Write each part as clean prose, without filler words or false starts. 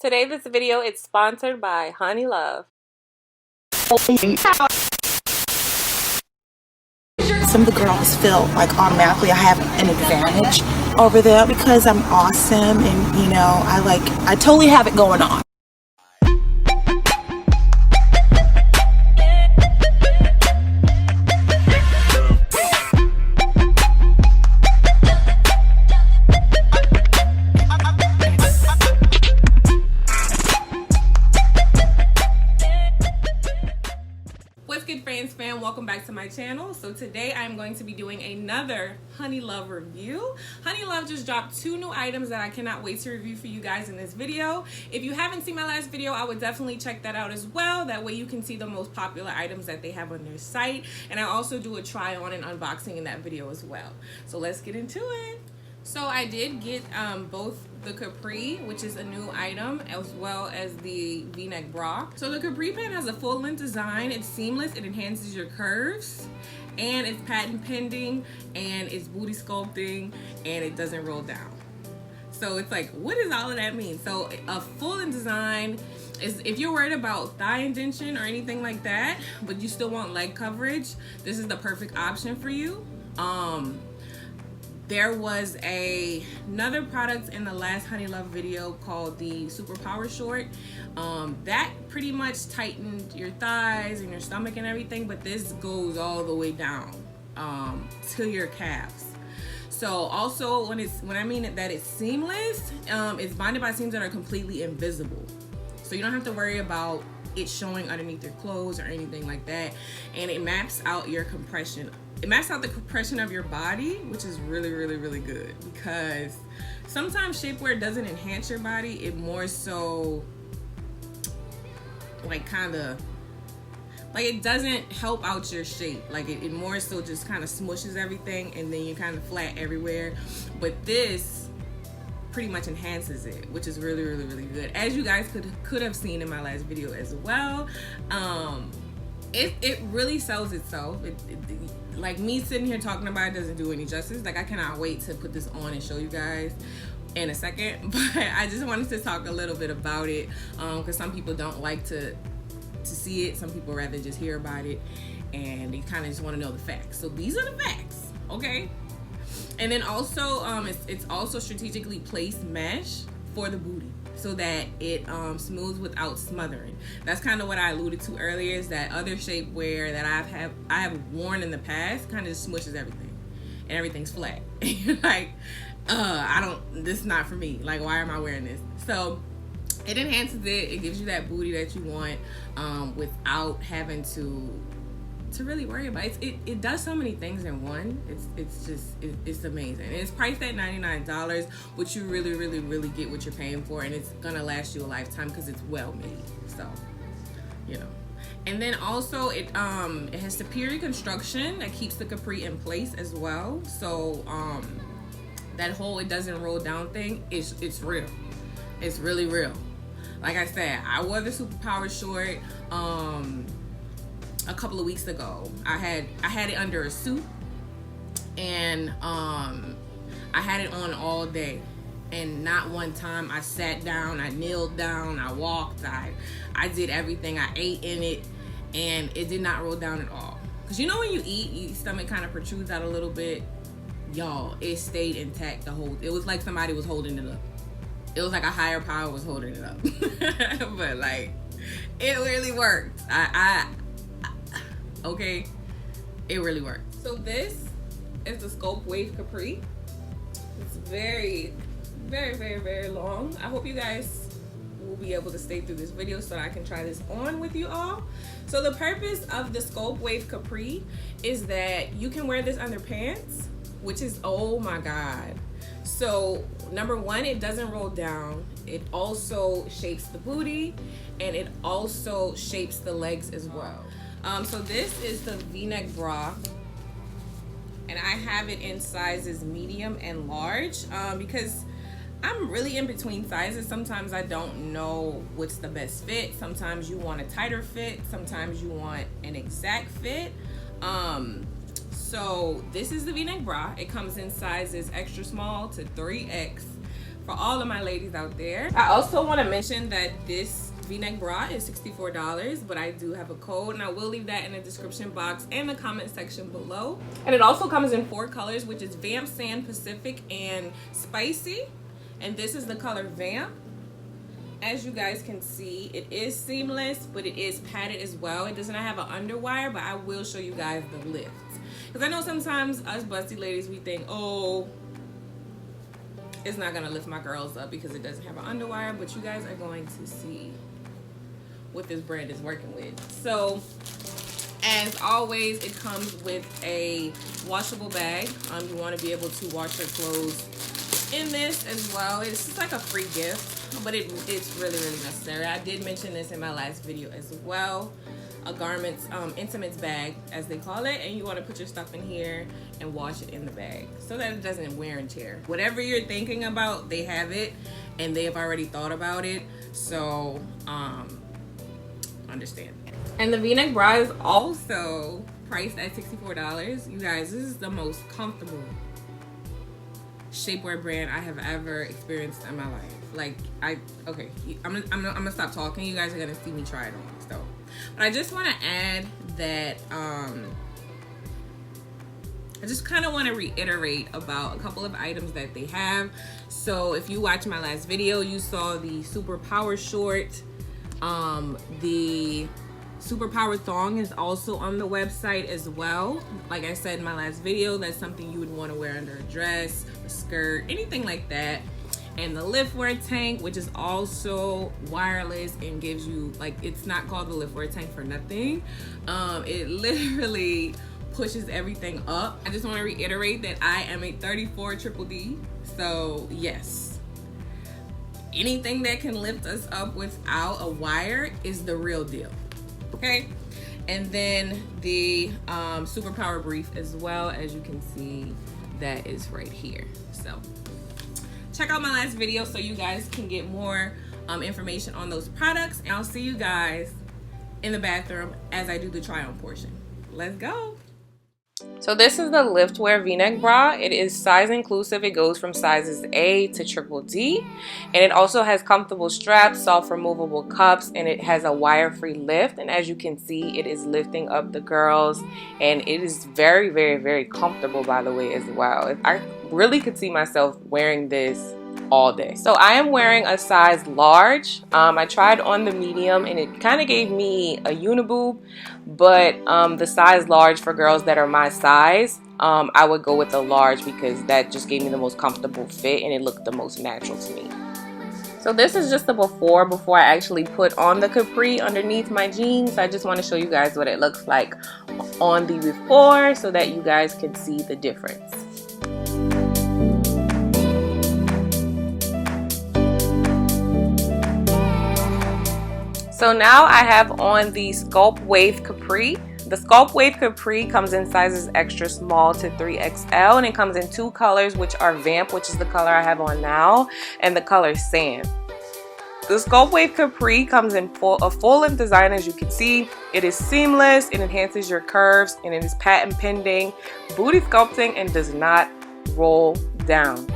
Today this video is sponsored by honeylove. Some of the girls feel like automatically I have an advantage over them because I'm awesome and you know I totally have it going on. What's good, Fraanse Fam? Welcome back to my channel. So today I'm going to be doing another honeylove review. Honeylove just dropped 2 new items that I cannot wait to review for you guys in this video. If you haven't seen my last video, I would definitely check that out as well. That way you can see the most popular items that they have on their site. And I also do a try on and unboxing in that video as well. So let's get into it. So I did get both the Capri, which is a new item, as well as the V-neck bra. So the Capri pant has a full length design. It's seamless, it enhances your curves, and it's patent pending, and it's booty sculpting, and it doesn't roll down. So it's like, what does all of that mean? So a full length design is, if you're worried about thigh indentation or anything like that, but you still want leg coverage, this is the perfect option for you. There was another product in the last honeylove video called the Superpower Short. That pretty much tightened your thighs and your stomach and everything, but this goes all the way down to your calves. So also when I mean that it's seamless, it's bonded by seams that are completely invisible. So you don't have to worry about it showing underneath your clothes or anything like that. And it maps out your compression. It maps out the compression of your body, which is really, really, really good, because sometimes shapewear doesn't enhance your body. It more so like it doesn't help out your shape. Like it more so just kind of smushes everything and then you're kind of flat everywhere. But this pretty much enhances it, which is really, really, really good, as you guys could have seen in my last video as well. It really sells itself. Like me sitting here talking about it doesn't do any justice. Like I cannot wait to put this on and show you guys in a second, but I just wanted to talk a little bit about it because some people don't like to see it. Some people rather just hear about it, and they kind of just want to know the facts. So these are the facts, okay? And then also it's also strategically placed mesh for the booty, so that it smooths without smothering. That's kind of what I alluded to earlier, is that other shapewear that I have worn in the past kind of just smushes everything and everything's flat. Like this is not for me. Like, why am I wearing this? So it enhances it. It gives you that booty that you want without having to really worry about it. It does so many things in one. It's amazing. And it's priced at $99, which you really, really, really get what you're paying for, and it's gonna last you a lifetime because it's well made. So, you know. And then also it has superior construction that keeps the Capri in place as well. So that whole it doesn't roll down thing, it's real. It's really real. Like I said, I wore the Superpower Short a couple of weeks ago. I had it under a suit, and I had it on all day, and not one time I sat down, I kneeled down, I walked, I did everything. I ate in it, and it did not roll down at all. Because you know when you eat, your stomach kind of protrudes out a little bit. Y'all, it stayed intact the whole. It was like somebody was holding it up. It was like a higher power was holding it up. But like, it really worked. Okay, it really works. So this is the Sculpt Wave Capri. It's very, very, very, very long. I hope you guys will be able to stay through this video so that I can try this on with you all. So the purpose of the Sculpt Wave Capri is that you can wear this under pants, which is, oh my God. So number one, it doesn't roll down. It also shapes the booty, and it also shapes the legs as well. So this is the V-neck bra, and I have it in sizes medium and large because I'm really in between sizes. Sometimes I don't know what's the best fit. Sometimes you want a tighter fit. Sometimes you want an exact fit. So this is the V-neck bra. It comes in sizes extra small to 3X for all of my ladies out there. I also want to mention that this V-neck bra is $64, but I do have a code, and I will leave that in the description box and the comment section below. And it also comes in 4 colors, which is Vamp, Sand, Pacific, and Spicy. And this is the color Vamp. As you guys can see, it is seamless, but it is padded as well. It does not have an underwire, but I will show you guys the lift. Because I know sometimes us busty ladies, we think, oh, it's not gonna lift my girls up because it doesn't have an underwire, but you guys are going to see what this brand is working with. So as always, it comes with a washable bag. You want to be able to wash your clothes in this as well. It's just like a free gift, but it's really necessary. I did mention this in my last video as well. A garments intimates bag, as they call it, and you want to put your stuff in here and wash it in the bag so that it doesn't wear and tear. Whatever you're thinking about, they have it, and they have already thought about it. So understand. And the V-neck bra is also priced at $64. You guys, this is the most comfortable shapewear brand I have ever experienced in my life. Like, okay, I'm gonna stop talking. You guys are gonna see me try it on. So, but I just want to add that I just kind of want to reiterate about a couple of items that they have. So if you watched my last video, you saw the super power short. The super power thong is also on the website as well. Like I said in my last video, that's something you would want to wear under a dress, a skirt, anything like that. And the liftwear tank, which is also wireless and gives you, like, it's not called the liftwear tank for nothing. It literally pushes everything up. I just want to reiterate that I am a 34 triple D. So yes, anything that can lift us up without a wire is the real deal. Okay, and then the super power brief as well, as you can see, that is right here. So check out my last video so you guys can get more information on those products, and I'll see you guys in the bathroom as I do the try on portion. Let's go. So this is the liftwear V-neck bra. It is size inclusive. It goes from sizes A to triple D, and it also has comfortable straps, soft removable cups, and it has a wire-free lift. And as you can see, it is lifting up the girls, and it is very, very, very comfortable, by the way, as well. I really could see myself wearing this all day. So I am wearing a size large. I tried on the medium and it kind of gave me a uniboob, but the size large for girls that are my size, I would go with the large because that just gave me the most comfortable fit and it looked the most natural to me. So this is just the before I actually put on the capri underneath my jeans. I just want to show you guys what it looks like on the before so that you guys can see the difference. So now I have on the Sculpt Wave Capri. The Sculpt Wave Capri comes in sizes extra small to 3XL, and it comes in 2 colors, which are Vamp, which is the color I have on now, and the color Sand. The Sculpt Wave Capri comes in a full-length design, as you can see. It is seamless, it enhances your curves, and it is patent pending, booty sculpting, and does not roll down.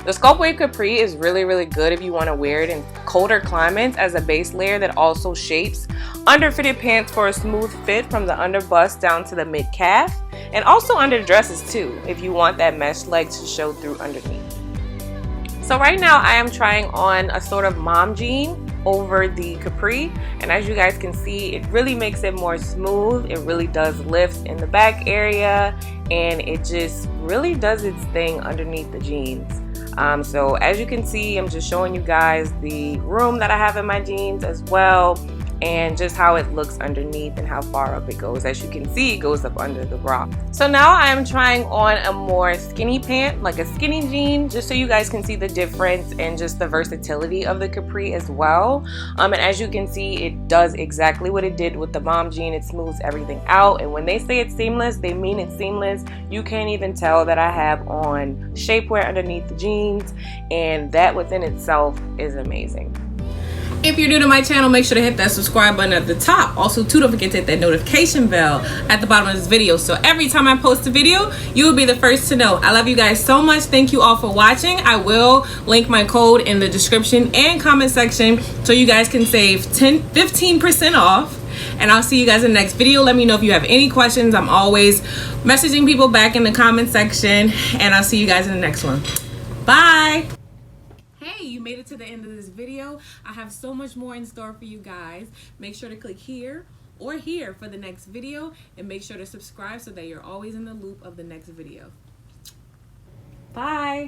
The Sculpt Wave Capri is really, really good if you want to wear it in colder climates as a base layer that also shapes under-fitted pants for a smooth fit from the under bust down to the mid-calf, and also under dresses too if you want that mesh leg to show through underneath. So right now I am trying on a sort of mom jean over the capri, and as you guys can see, it really makes it more smooth. It really does lift in the back area, and it just really does its thing underneath the jeans. So as you can see, I'm just showing you guys the room that I have in my jeans as well, and just how it looks underneath and how far up it goes. As you can see, it goes up under the bra. So now I am trying on a more skinny pant, like a skinny jean, just so you guys can see the difference and just the versatility of the capri as well. And as you can see, it does exactly what it did with the mom jean. It smooths everything out, and when they say it's seamless, they mean it's seamless. You can't even tell that I have on shapewear underneath the jeans, and that within itself is amazing. If you're new to my channel, make sure to hit that subscribe button at the top. Also, too, don't forget to hit that notification bell at the bottom of this video. So every time I post a video, you will be the first to know. I love you guys so much. Thank you all for watching. I will link my code in the description and comment section so you guys can save 15% off. And I'll see you guys in the next video. Let me know if you have any questions. I'm always messaging people back in the comment section. And I'll see you guys in the next one. Bye. Hey, you made it to the end of this video. I have so much more in store for you guys. Make sure to click here or here for the next video, and make sure to subscribe so that you're always in the loop of the next video. Bye.